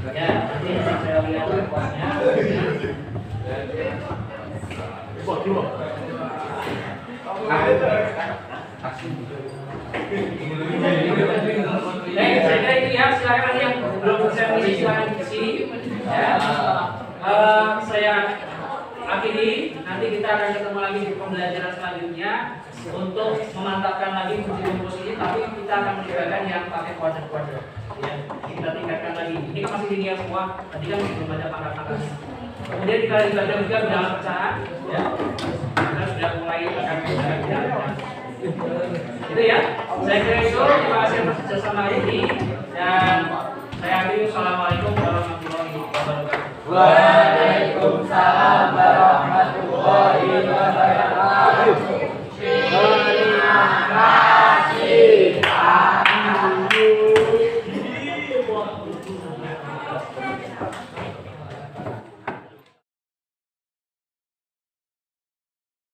Ya, nanti saya lihat kuotanya. Baik, saya kira itu ya. Silakan yang belum bisa mengisi silakan isi. Ya. Saya akhiri. Nanti kita akan ketemu lagi di pembelajaran selanjutnya untuk memantapkan lagi fungsi rumus ini. Tapi kita akan melibatkan yang pakai kuadrat-kuadrat. Ya, kita tingkatkan lagi. Ini kan masih linear semua. Tadi kan belum ada pangkat-pangkatnya. Kemudian kita dibagi juga dalam pecahan. Ya, kita sudah mulai akan bicara. Itu ya. Saya kira itu. Terima kasih atas kerjasama ini. Dan saya akhiri. Assalamualaikum warahmatullahi wabarakatuh.